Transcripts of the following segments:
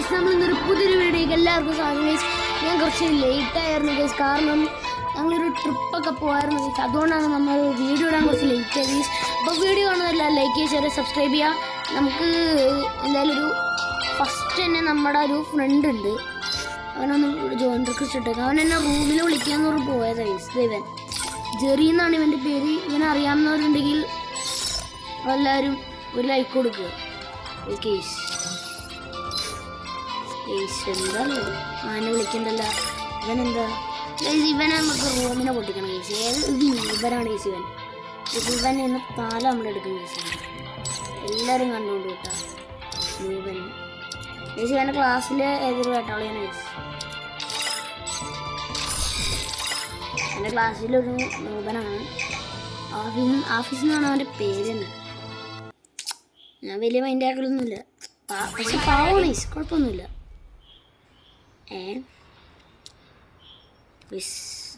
Guys നമ്മൾ ഇന്നൊരു പുതിയൊരു വീഡിയോയ്ക്ക് എല്ലാവർക്കും സ്വാഗതം ഗൈസ്. ഞാൻ കുറച്ച് ലേറ്റ് ആയിരുന്നു ഗൈസ്, കാരണം ഞങ്ങളൊരു ട്രിപ്പൊക്കെ പോകായിരുന്നു ഗൈസ്. അതുകൊണ്ടാണ് നമ്മൾ വീഡിയോ ഇടാൻ കുറച്ച് ലേറ്റ് ആയത് ഗൈസ്. അപ്പോൾ വീഡിയോ കാണുന്നതല്ല ലൈക്ക് ചെയ്യുക, ഷെയർ, സബ്സ്ക്രൈബ് ചെയ്യുക. നമുക്ക് എന്തായാലും ഒരു ഫസ്റ്റ് തന്നെ നമ്മുടെ ഒരു ഫ്രണ്ട് ഉണ്ട്, അവനൊന്ന് ജോയിൻ റിക്വസ്റ്റ് ഇട്ടേക്കാം. അവൻ എന്നെ റൂമിൽ വിളിക്കാന്ന് പറഞ്ഞ് പോയത് ഗൈസ്. ഇവൻ ജെറി എന്നാണ് ഇവൻ്റെ പേര്. ഇവനെ അറിയാവുന്നവരുണ്ടെങ്കിൽ എല്ലാവരും ഒരു ലൈക്ക് കൊടുക്കുക കേസ്. എന്താ ആനെ വിളിക്കണ്ടല്ല, ഇവനെന്താ ഇവനെ നമുക്ക് റൂമിനെ പൊട്ടിക്കണം കേസ്. ഇത് ഇവനാണ് കേസ്. ഇവൻ ഇന്ന് താല നമ്മളെടുക്കും കേസ്. എല്ലാവരും കണ്ടുകൊണ്ട് കേട്ടാ ഇവൻ കേസ്. ഇവൻ്റെ ക്ലാസ്സിൽ ഏതൊരു വേട്ടാളിയാണ് കേസ്. എൻ്റെ ക്ലാസ്സിലൊരു നൂപനാണ്. ആഫീസ് എന്നാണ് അവൻ്റെ പേര് തന്നെ. ഞാൻ വലിയ മൈൻഡ് ആക്കലൊന്നുമില്ല, പക്ഷെ പാവമാണ് കേസ്, കുഴപ്പമൊന്നുമില്ല.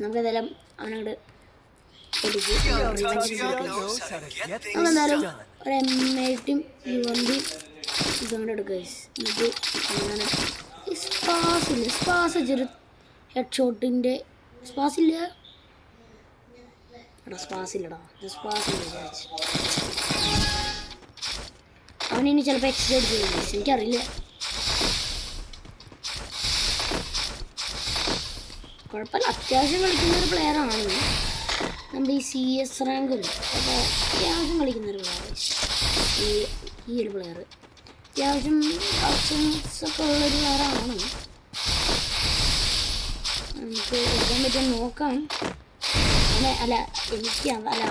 നമുക്ക് എന്തായാലും അവനോട് നമുക്കെന്തായാലും ഒരു M80 ഇതുകൊണ്ട് എടുക്കുക. എന്നിട്ട് എന്താണ് സ്പാസില്ല, സ്പാസ് വെച്ചൊരു ഹെഡ് ഷോട്ടിൻ്റെ സ്പാസില്ല എടാ, സ്പാസില്ലടാ, സ്പാസില്ല വിചാരിച്ചു. അവനിനി ചിലപ്പോൾ എക്സ്ട്രാ അടിച്ചു, എനിക്കറിയില്ല. കുഴപ്പമില്ല, അത്യാവശ്യം കളിക്കുന്നൊരു പ്ലെയറാണ് നമ്മുടെ ഈ CS റാങ്കിൽ. അപ്പോൾ അത്യാവശ്യം കളിക്കുന്നൊരു പ്ലെയർ ഈ ഒരു പ്ലെയർ. അത്യാവശ്യം ഓപ്ഷൻസൊക്കെ ഉള്ളൊരു പ്ലെയറാണ്. നമുക്ക് എടുക്കാൻ പറ്റും നോക്കാം.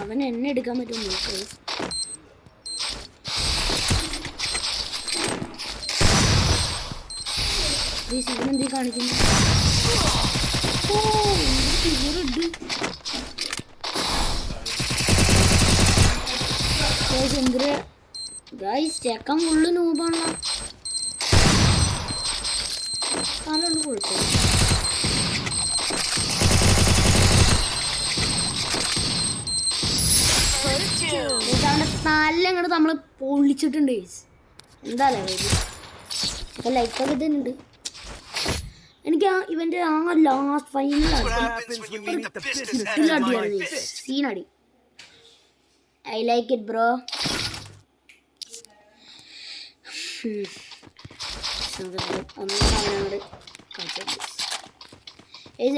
അവൻ എന്നെ എടുക്കാൻ പറ്റും നോക്കാം. ഇവനെന്തീ കാണിക്കുന്നു? ചെക്കൻ ഫുള്ള് നൂബാണല്ലോ. തലണ്ട് കൊടുത്തു. അവൻ്റെ തല ഇങ്ങോട്ട് നമ്മൾ പൊളിച്ചിട്ടുണ്ട്. എന്താ അപ്പോൾ ലൈക്കൊക്കെ തന്നെയുണ്ട്. എനിക്ക് ഇവൻ്റെ ലാസ്റ്റ് ഫൈനൽ അടിയാണ്, സീനടി. I like it bro.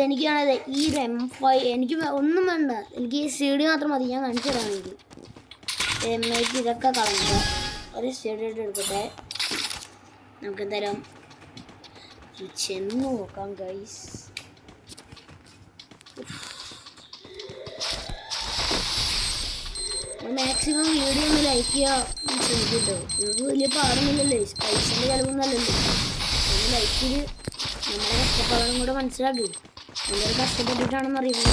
എനിക്കാണത് ഈ M5 എനിക്ക് ഒന്നും വേണ്ട, എനിക്ക് ഈ CD മാത്രം മതി. ഞാൻ കാണിച്ചു തരാം. എനിക്ക് M8 ഇതൊക്കെ കളഞ്ഞു ഒരു CD എടുക്കട്ടെ. നമുക്ക് എന്തായാലും ചെന്ന് നോക്കാം ഗൈസ്. മാക്സിമം വീഡിയോ ഒന്ന് ലൈക്ക് ചെയ്യാൻ ശ്രമിക്കട്ടോ. നിങ്ങൾക്ക് വലിയ പാടൊന്നുമില്ലല്ലോ, പൈസൻ്റെ ചിലവൊന്നുമല്ലല്ലോ. ഒന്ന് ലൈക്ക് ചെയ്ത് നമ്മുടെ കഷ്ടപ്പാടും കൂടെ മനസ്സിലാക്കി. എല്ലാവരും കഷ്ടപ്പെട്ടിട്ടാണെന്ന് അറിയുന്നത്.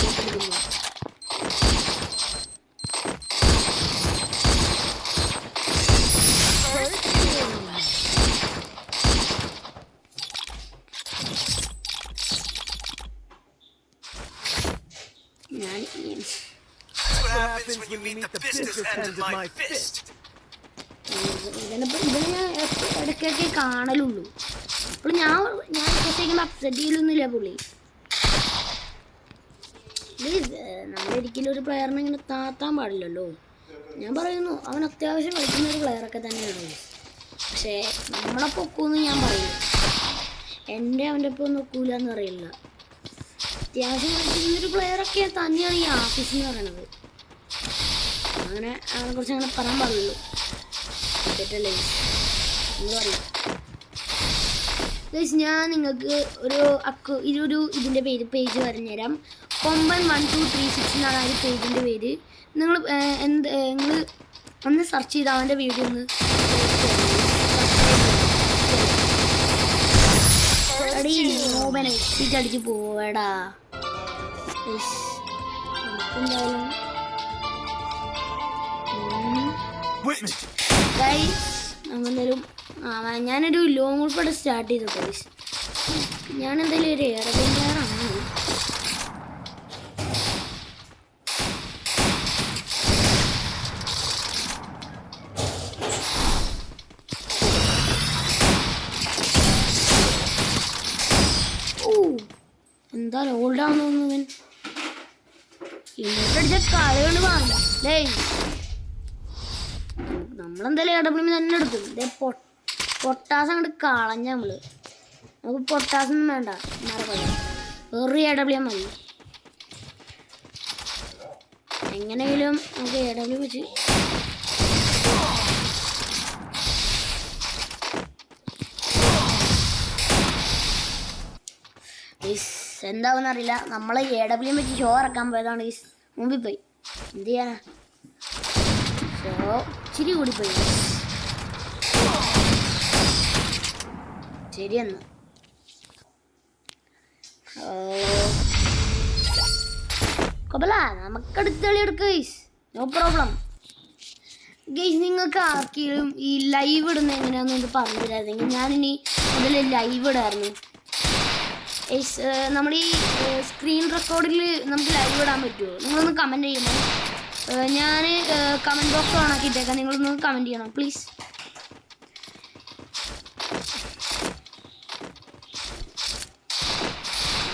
ഇതിനെ ഇടയ്ക്കൊക്കെ കാണലുള്ളൂ. അപ്പോൾ ഞാൻ ഇപ്പോഴത്തേക്കും അപ്സെറ്റ് ചെയ്യലൊന്നുമില്ല പുള്ളി. നമ്മളൊരിക്കലും ഒരു പ്ലെയറിനെ ഇങ്ങനെ താത്താൻ പാടില്ലല്ലോ. ഞാൻ പറയുന്നു അവൻ അത്യാവശ്യം കളിക്കുന്ന ഒരു പ്ലെയറൊക്കെ തന്നെയാണ്. പക്ഷേ നമ്മളെ പൊക്കുമെന്ന് ഞാൻ പറയില്ല, അവൻ്റെ ഒപ്പം നോക്കൂല എന്ന് പറയില്ല. അത്യാവശ്യം കളിക്കുന്നൊരു പ്ലെയറൊക്കെ തന്നെയാണ് ഈ ആഫീസ് എന്ന് പറയണത്. അങ്ങനെ അവനെക്കുറിച്ച് അങ്ങനെ പറയാൻ പാടുള്ളൂ, തെറ്റല്ലേ എന്ന് പറയും. ഞാൻ നിങ്ങൾക്ക് ഇതിൻ്റെ പേജ് പറഞ്ഞുതരാം. കൊമ്പൻ 1236 എന്നാണ് ആ ഒരു പേജിൻ്റെ പേര്. നിങ്ങൾ ഒന്ന് സെർച്ച് ചെയ്ത് അവൻ്റെ വീഡിയോ ഒന്ന് അടിച്ച് പോവടാ. നമുക്കെന്തായാലും അങ്ങനെയും ഞാനൊരു ലോങ് ഉൾപ്പെടെ സ്റ്റാർട്ട് ചെയ്തു ഗൈസ്. ഞാനെന്തായാലും ഒരു എയർബെൻഡറാണ്. എന്താ ഓൾഡാണെന്ന് തോന്നുന്നു ഇവൻ. ഇങ്ങോട്ടടിച്ച കളികൊണ്ട് വാങ്ങ. നമ്മളെന്തായാലും AWM തന്നെ എടുക്കും. ഇതേ പൊട്ടാസം അങ്ങോട്ട് കളഞ്ഞ നമ്മള്. നമുക്ക് പൊട്ടാസൊന്നും വേണ്ട. വേറൊരു AWM മതി. എങ്ങനെയെങ്കിലും നമുക്ക് AWM വെച്ച് എന്താവെന്ന് അറിയില്ല. നമ്മളെ AWM വെച്ച് ഷോ ഇറക്കാൻ പോയതാണ്. മുമ്പിൽ പോയി എന്ത് ചെയ്യാനാ, ഷോ ഇച്ചിരി കൂടി പോയി. ശരിയെന്നാ കൊപ്പല്ല, നമുക്കടുത്ത കളി എടുക്കുക ഗൈസ്, നോ പ്രോബ്ലം. ഗൈസ് നിങ്ങൾക്ക് ആർക്കെങ്കിലും ഈ ലൈവ് ഇടുന്ന എങ്ങനെയാണെന്ന് പറഞ്ഞു തരാമെങ്കിൽ ഞാനിനി മുതൽ ലൈവ് ഇടായിരുന്നു. നമ്മൾ ഈ സ്ക്രീൻ റെക്കോർഡിൽ നമുക്ക് ലൈവ് ഇടാൻ പറ്റുമോ? നിങ്ങളൊന്ന് കമൻറ്റ് ചെയ്യണം. ഞാൻ കമൻറ്റ് ബോക്സ് ഓൺ ആക്കിയിട്ടേക്കാം, നിങ്ങളൊന്ന് കമൻറ്റ് ചെയ്യണം പ്ലീസ്.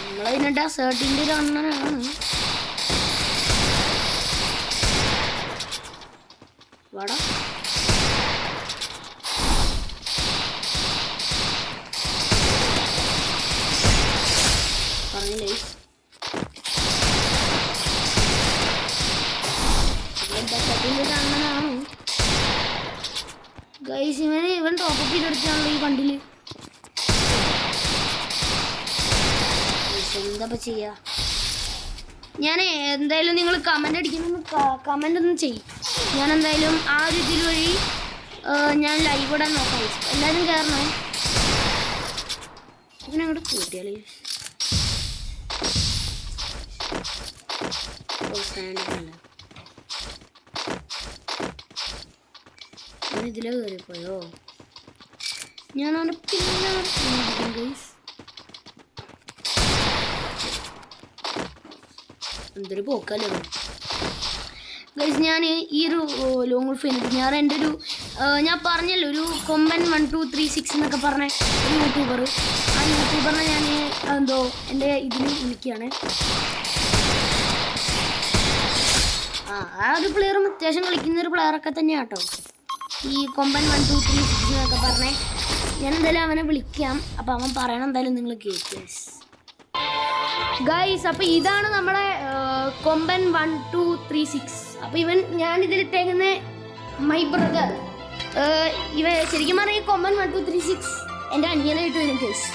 നമ്മളതിന് ഡെസേർട്ടിൻ്റെ ഒരു അണ്ണനാണ്. വാടാ പറഞ്ഞില്ലേ അണ്ണനാണ് ഗൈസ്. ഇവൻ ടോപ്പപ്പ് ചെയ്തെടുത്താണല്ലോ ഈ വണ്ടിയിൽ. എന്താ ചെയ്യാ? ഞാൻ എന്തായാലും നിങ്ങൾ കമൻ്റ് അടിക്കുന്ന കമൻ്റ് ഒന്നും ചെയ്യും. ഞാൻ എന്തായാലും ആ ഒരു ഇതിൽ വഴി ഞാൻ ലൈവ് ഇടാൻ നോക്കാം. എല്ലാവരും കയറണേ. ഇതിനങ്ങോട്ട് കൂട്ടിയാലേ ഇതിലെ കയറിപ്പോയോ? ഞാനാണ് പിന്നെ എന്തൊരു പോക്കല്ലേ ഗൈസ്. ഞാൻ ഈ ഒരു ലോങ് ഗോൾഫ് ചെയ്യുന്നത് ഞാൻ പറഞ്ഞല്ലോ, ഒരു കൊമ്പൻ 1236 എന്നൊക്കെ പറഞ്ഞ ഒരു യൂട്യൂബർ. ആ യൂട്യൂബറിനെ ഞാൻ എൻ്റെ ഇതിൽ വിളിക്കുകയാണ്. ആ ഒരു പ്ലെയറും അത്യാവശ്യം കളിക്കുന്ന ഒരു പ്ലെയറൊക്കെ തന്നെയാണ് കേട്ടോ, ഈ കൊമ്പൻ 1236 എന്നൊക്കെ പറഞ്ഞേ. ഞാൻ എന്തായാലും അവനെ വിളിക്കാം. അപ്പം അവൻ പറയണം എന്തായാലും നിങ്ങൾ കേൾക്കുക ഗൈസ്. അപ്പം ഇതാണ് നമ്മുടെ കൊമ്പൻ 1236. അപ്പം ഞാൻ ഇതിലിട്ടേക്കുന്ന മൈ ബ്രദർ. ശരിക്കും പറഞ്ഞാൽ ഈ കൊമ്പൻ 1236 എൻ്റെ അനിയനായിട്ട് വരും കേസ്.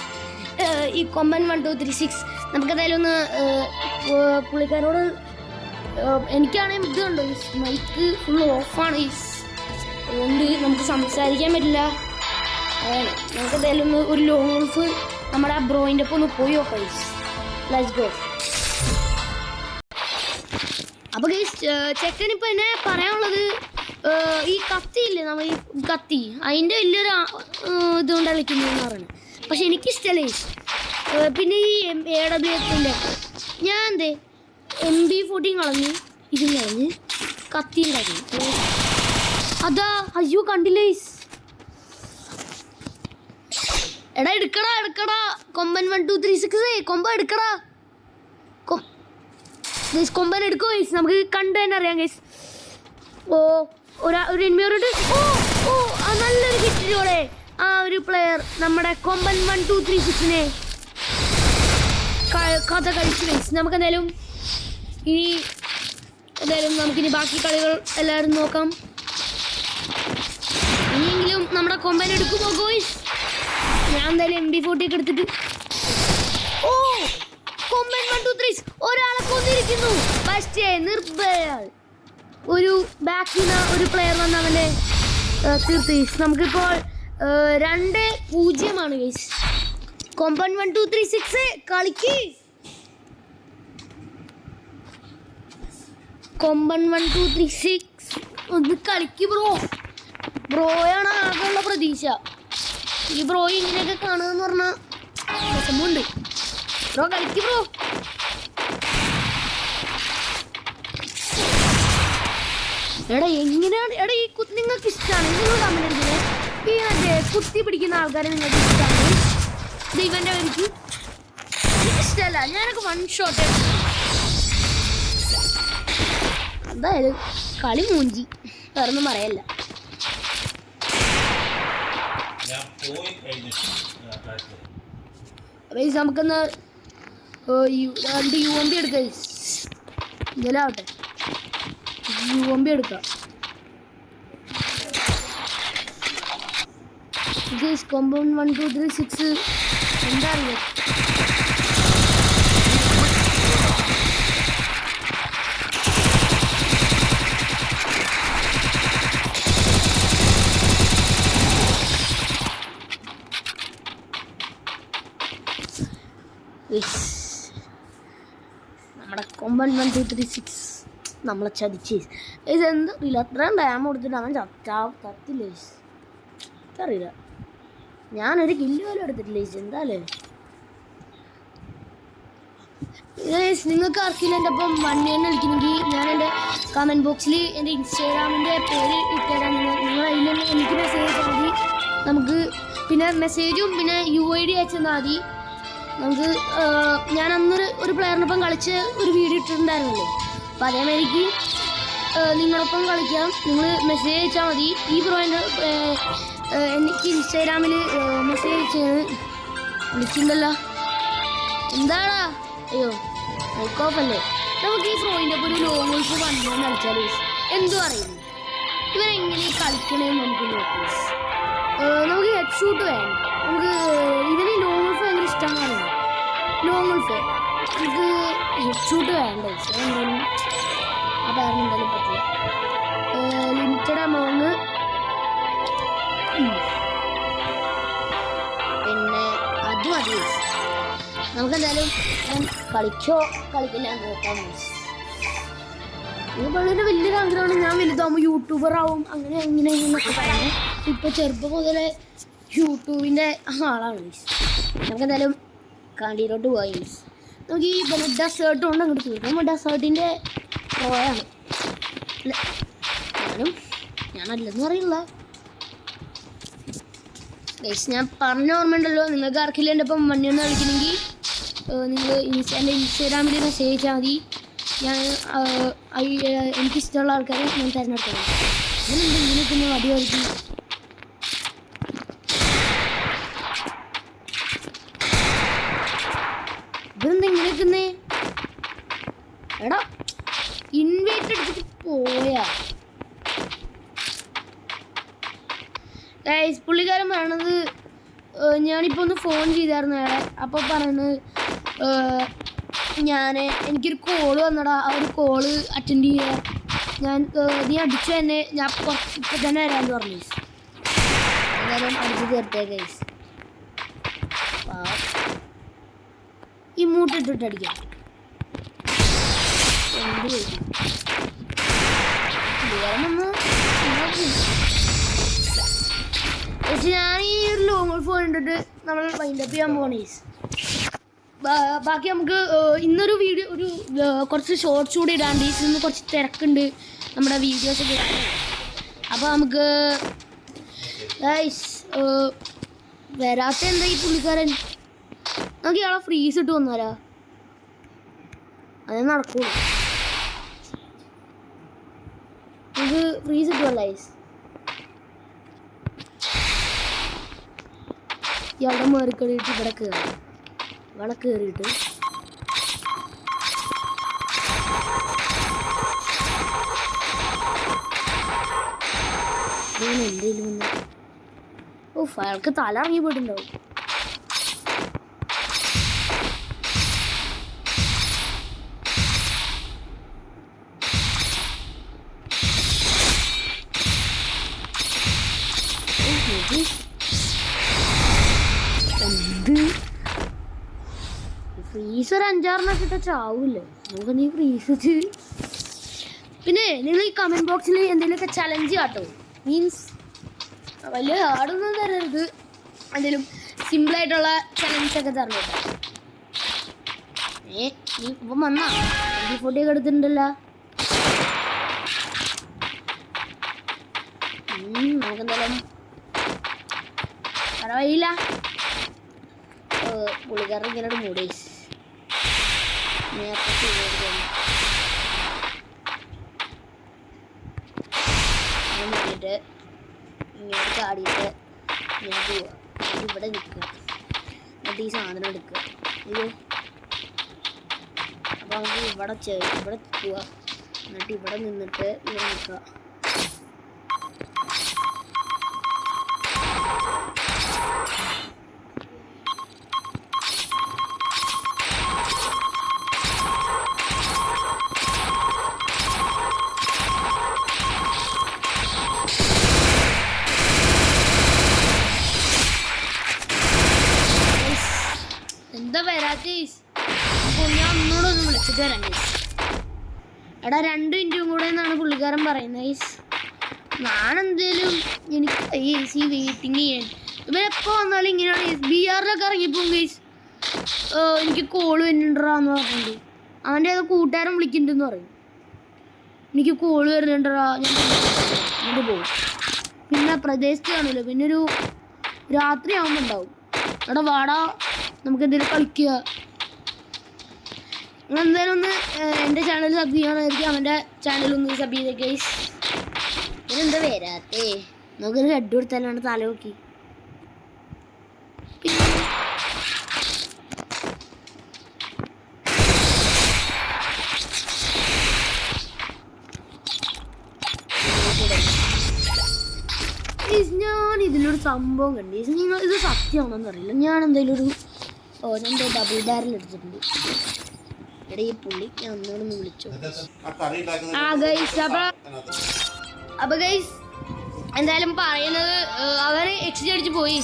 ഈ കൊമ്പൻ 1236 നമുക്കെന്തായാലും ഒന്ന് പുള്ളിക്കാരോട്, എനിക്കാണെങ്കിൽ ഇത് കണ്ടോ മൈക്ക് ഫുൾ ഓഫാണ് ഗൈസ്, അതുകൊണ്ട് നമുക്ക് സംസാരിക്കാൻ പറ്റില്ല. അതാണ് നമുക്കെന്തായാലും ഒന്ന് ഒരു ലോങ് ഗോൾഫ് നമ്മുടെ ആ ബ്രോയിൻ്റെ ഒപ്പം ഒന്ന് പോയി നോക്കാം ഗൈസ്. Let's go. അപ്പോൾ ഗൈസ് ചെക്കനിപ്പോൾ എന്നെ പറയാനുള്ളത്, ഈ കത്തിയില്ലേ, നമ്മൾ ഈ കത്തി അതിൻ്റെ വലിയൊരു ഇതുകൊണ്ട് കളിക്കുന്നതെന്ന് പറയുന്നത്. പക്ഷെ എനിക്കിഷ്ടമല്ല ഗൈസ്. പിന്നെ ഈ AWM ഞാൻ MB14 കളഞ്ഞ് ഇത് കളഞ്ഞ് കത്തി ഉണ്ടാക്കി. അതാ അയ്യോ കണ്ടില്ലേ ഗൈസ്. എടാ എടുക്കടാ കൊമ്പൻ 1236 കൊമ്പ എടുക്കടാ. ഗൈസ് കൊമ്പൻ എടുക്കോ ഗൈസ്, നമുക്ക് കണ്ടു തന്നെ അറിയാം ഗൈസ്. ഒരു എനിമിയോട് നല്ലൊരു ഹിറ്റിലൂടെ ആ ഒരു പ്ലെയർ നമ്മുടെ കൊമ്പൻ 1236നെ കഥ കഴിച്ചു ഗൈസ്. നമുക്കെന്തായാലും നമുക്കിനി ബാക്കി കളികൾ എല്ലാവരും നോക്കാം. ഇനിയെങ്കിലും നമ്മുടെ കൊമ്പൻ എടുക്കുമോ ഗോയ്സ്? ഞാൻ എന്തായാലും MB40 ഒക്കെ എടുത്തിട്ട് കൊമ്പൻ 1236 ഒരാളെ കൊന്നിരിക്കുന്നു. പക്ഷേ നിർഭയാൽ ഒരു ബാക്കിൽ നിന്ന് ഒരു പ്ലെയർ വന്ന് അവൻ്റെ തീർത്ത് ഗൈസ്. നമുക്കിപ്പോൾ 2-0 ഗൈസ്. കൊമ്പൻ 1236 കളിക്ക്. കൊമ്പൻ 1236 ഒന്ന് കളിക്ക് ബ്രോയാണ് ആകെയുള്ള പ്രതീക്ഷ. ഈ ബ്രോ ഇങ്ങനെയൊക്കെ കാണുകയെന്ന് പറഞ്ഞാൽ വിഷമമുണ്ട്. ബ്രോ കളിക്ക് ബ്രോ. എടാ എങ്ങനെയാണ് ഈ നിങ്ങൾക്ക് ഇഷ്ടമാണ്? നിങ്ങൾ കമന്റ് അടിക്കുന്നത് ഈ മറ്റേ കുത്തി പിടിക്കുന്ന ആൾക്കാരെ നിങ്ങൾക്ക് ഇഷ്ടമാണ്? ദൈവൻ്റെ വരിക്ക് എനിക്കിഷ്ടമല്ല, ഞാനൊക്കെ വൺ ഷോട്ട്. എന്തായാലും കളി മൂഞ്ചി, വേറൊന്നും പറയല്ല. നമുക്കൊന്ന് 2 UMP എടുക്കാം. ഇതിലാവട്ടെ UMP എടുക്കാം. കോമ്പൗണ്ട് 1 2 3 6 എന്താ അറിയാം. നമ്മുടെ കോമ്പൗണ്ട് 1 2 3 6 നമ്മളെ ചതിച്ച്. ഇതെന്താ അറിയില്ല, അത്രയും ഡാം കൊടുത്തിട്ട് അവൻ ചത്തില്ല. അറിയില്ല, ഞാനൊരു കില്ല് പോലും എടുത്തിട്ടില്ല. എന്താല്ലേ നിങ്ങൾക്ക് ആർക്കെങ്കിലും എൻ്റെ ഒപ്പം വണ്ണിയെന്ന് വിളിക്കണമെങ്കിൽ ഞാൻ എൻ്റെ കമൻറ്റ് ബോക്സിൽ എൻ്റെ ഇൻസ്റ്റാഗ്രാമിൻ്റെ പേര് ഇട്ടുതരാം. നിങ്ങൾ അതിൽ എനിക്ക് മെസ്സേജ് അയച്ചാൽ മതി. നമുക്ക് പിന്നെ മെസ്സേജും പിന്നെ UID അയച്ചു തന്നാൽ മതി. നമുക്ക് ഞാൻ അന്നൊരു പ്ലെയറിനൊപ്പം കളിച്ച് ഒരു വീഡിയോ ഇട്ടിട്ടുണ്ടായിരുന്നല്ലോ. അപ്പോൾ അതേമാതിരിക്ക് നിങ്ങളൊപ്പം കളിക്കാം. നിങ്ങൾ മെസ്സേജ് അയച്ചാൽ മതി. ഈ ബ്രോയിൻ്റെ എനിക്ക് ഇൻസ്റ്റാഗ്രാമിൽ മെസ്സേജ് അയച്ചാണ്. വിളിച്ചിട്ടുണ്ടല്ലോ, എന്താടാ? അയ്യോ മൈക്ക് ഓഫ് അല്ലേ. നമുക്ക് ഈ ഫ്രോയിൻ്റെ ഒപ്പം ഒരു ലോങ് വോൾഫ് വന്നു കളിച്ചാൽ എന്തു പറയുന്നു? ഇവരെങ്ങനെ കളിക്കണേന്ന് നമുക്ക് നോക്കാം. നമുക്ക് ഹെഡ് ഷൂട്ട് വേണ്ട. നമുക്ക് ഇവന് ലോങ് വോൾഫ് ഭയങ്കര ഇഷ്ടമാണെന്ന് പറയുന്നത്. ലോങ് വോൾഫ് നമുക്ക് ഹെഡ് ഷൂട്ട് വേണ്ട. എന്തായാലും ആ കാരണം എന്തായാലും പറ്റില്ല. ലിമിറ്റഡ് എമൗണ്ട് പിന്നെ അത് മതി. നമുക്കെന്തായാലും ഞാൻ കളിക്കില്ല നോക്കാം. ഇത് വളരെ വലിയൊരു ആഗ്രഹമാണ്. ഞാൻ വലുതാകുമ്പോൾ യൂട്യൂബർ ആവും, അങ്ങനെ എന്നൊക്കെ പറഞ്ഞു. ഇപ്പോൾ ചെറുപ്പം മുതലേ യൂട്യൂബിൻ്റെ ആളാണ്. നമുക്കെന്തായാലും കാണ്ടിയിലോട്ട് പോയി. നമുക്ക് ഈ ഡെസേർട്ട് കൊണ്ട് അങ്ങോട്ട് തീർക്കാം. ഡെസേർട്ടിൻ്റെ പ്രോയാണ്. ഞാനല്ലെന്ന് അറിയില്ല. ഞാൻ പറഞ്ഞ ഓർമ്മയുണ്ടല്ലോ, നിങ്ങൾക്ക് ആർക്കില്ല എൻ്റെ ഒപ്പം വണ്ണിയൊന്ന് കളിക്കണമെങ്കിൽ നിങ്ങൾ എൻ്റെ ഇൻസ്റ്റാഗ്രാമിൽ മെസ്സേജ് അയച്ചാൽ മതി. ഞാൻ എനിക്കിഷ്ടമുള്ള ആൾക്കാരെ ഞാൻ തിരഞ്ഞെടുത്തത്. ഇങ്ങനെ പിന്നെ വടി കളിക്കും. ഇതെന്താ ഇങ്ങനെ നിൽക്കുന്നേ? എടാ ഇൻവൈറ്റ് എടുത്തിട്ട് പോയാ. പുള്ളിക്കാരൻ പറയണത്, ഞാനിപ്പോൾ ഒന്ന് ഫോൺ ചെയ്തായിരുന്നു അയാളെ. അപ്പോൾ പറയുന്നത് എനിക്കൊരു കോള് വന്നടാ, ആ ഒരു കോള് അറ്റൻഡ് ചെയ്യുക. നീ അടിച്ചു തന്നെ, ഞാൻ ഇപ്പം തന്നെ വരാമെന്ന് പറഞ്ഞു. എന്തായാലും അടിച്ച് തീർത്തേ ഗൈസ്. ഈ മൂട്ടിട്ടിട്ട് അടിക്കാം. എന്ത് പക്ഷെ ഞാൻ ഈ ഒരു ലോങ് വോൾഫ് കണ്ടിട്ട് നമ്മൾ വൈൻഡപ്പ് ചെയ്യാൻ പോകണേ. ബാക്കി നമുക്ക് ഇന്നൊരു വീഡിയോ കുറച്ച് ഷോർട്സ് കൂടി ഇടാണ്ട്. ഇന്ന് കുറച്ച് തിരക്കുണ്ട് നമ്മുടെ വീഡിയോസൊക്കെ ഇടാൻ. അപ്പോൾ നമുക്ക് വരാത്ത എന്താ ഈ പുള്ളിക്കാരൻ? നമുക്ക് ഇയാളെ ഫ്രീസ് ഇട്ട് വന്നാലാ? അതേ നടക്കൂല. നമുക്ക് ഫ്രീസ് ഇട്ടുവല്ല. ഇയാളുടെ മേറിക്കളിയിട്ട് ഇവിടെ കയറി കയറിയിട്ട് എന്തേലും വന്നു. അയാൾക്ക് തല ഇറങ്ങി പോയിട്ടുണ്ടാവും. ഫ്രീസ് ഒരു 5-6 ഇട്ട ചാവൂല്ലേ? നമുക്ക് നീ ഫ്രീസ്. പിന്നെ നിങ്ങൾ ഈ കമൻറ്റ് ബോക്സിൽ എന്തെങ്കിലുമൊക്കെ ചലഞ്ച് കാട്ടോ. മീൻസ് വലിയ ഹാർഡൊന്നും തരരുത്, എന്തെങ്കിലും സിമ്പിളായിട്ടുള്ള ചലഞ്ചൊക്കെ തരണം കേട്ടോ. നീ ഇപ്പം വന്നാ 40 ഒക്കെ എടുത്തിട്ടുണ്ടല്ലോ. നമുക്കെന്തായാലും പറയില്ല. പുള്ളിക്കാരൻ ഇങ്ങനെ മൂടി നേരത്തെ ചെയ്തത് വേണ്ടിയിട്ട് ഇങ്ങനെ ചാടിയിട്ട് ഇങ്ങനെ പോവുക. ഇവിടെ നിൽക്കുക, എന്നിട്ട് ഈ സാധനം എടുക്കുക. ഇത് അപ്പോൾ നമുക്ക് ഇവിടെ പോവുക, എന്നിട്ട് ഇവിടെ നിന്നിട്ട് ഇവിടെ നിൽക്കുക. എന്താ വരാത്ത ഞാൻ ഒന്നുകൂടെ വിളിച്ചിട്ട് വരാം ഗൈസ്. എടാ 2 മിനിറ്റും കൂടെ എന്നാണ് പുള്ളിക്കാരൻ പറയുന്നത് ഗൈസ്. ഞാനെന്തേലും എനിക്ക് ഈ വെയിറ്റിംഗ് ചെയ്യാൻ ഇവരെപ്പോൾ വന്നാലും ഇങ്ങനെയാണ് ഗൈസ്. BRലൊക്കെ ഇറങ്ങിപ്പോവും ഗൈസ്. എനിക്ക് കോള് വരുന്നുണ്ടാന്ന് പറഞ്ഞിട്ടുണ്ട്. അവൻ്റെ ഏതോ കൂട്ടുകാരൻ വിളിക്കുന്നുണ്ടെന്ന് പറയും. എനിക്ക് കോള് വരുന്നുണ്ടാ, ഞാൻ എന്നിട്ട് പോകും. പിന്നെ പ്രദേശത്ത് കാണില്ല. പിന്നെ ഒരു രാത്രി ആകുമ്പോൾ ഉണ്ടാവും. എടാ വാടാ നമുക്ക് എന്തെങ്കിലും കളിക്കുക. നിങ്ങൾ എന്തായാലും ഒന്ന് എൻ്റെ ചാനൽ സബ് ചെയ്യണമായിരിക്കും. അവൻ്റെ ചാനലൊന്ന് സബ് ചെയ്തേ ഗൈസ്. ഇതെന്താ വരാത്തേ? നമുക്കൊരു ഹെഡ് കൊടുത്താലാണ് തല നോക്കി. ഞാൻ ഇതിലൊരു സംഭവം കണ്ടു. നിങ്ങൾ ഇത് സത്യമാണെന്ന് അറിയില്ല. ഞാൻ എന്തായാലും എൻ്റെ ഡബിൾ ബാരൽ എടുത്തിട്ടുണ്ട്. എടാ ഈ പുള്ളി ഞാൻ ഒന്നുകൂടെ വിളിച്ചു. അപ്പൊ ഗൈസ് എന്തായാലും പറയുന്നത് അവന് എക്സിറ്റ് അടിച്ച് പോയി.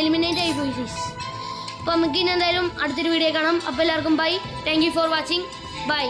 എലിമിനേറ്റ് ആയി പോയി ഗൈസ്. അപ്പോൾ നമുക്ക് ഇനി എന്തായാലും അടുത്തൊരു വീഡിയോ കാണാം. അപ്പോൾ എല്ലാവർക്കും bye. Thank you for watching. By.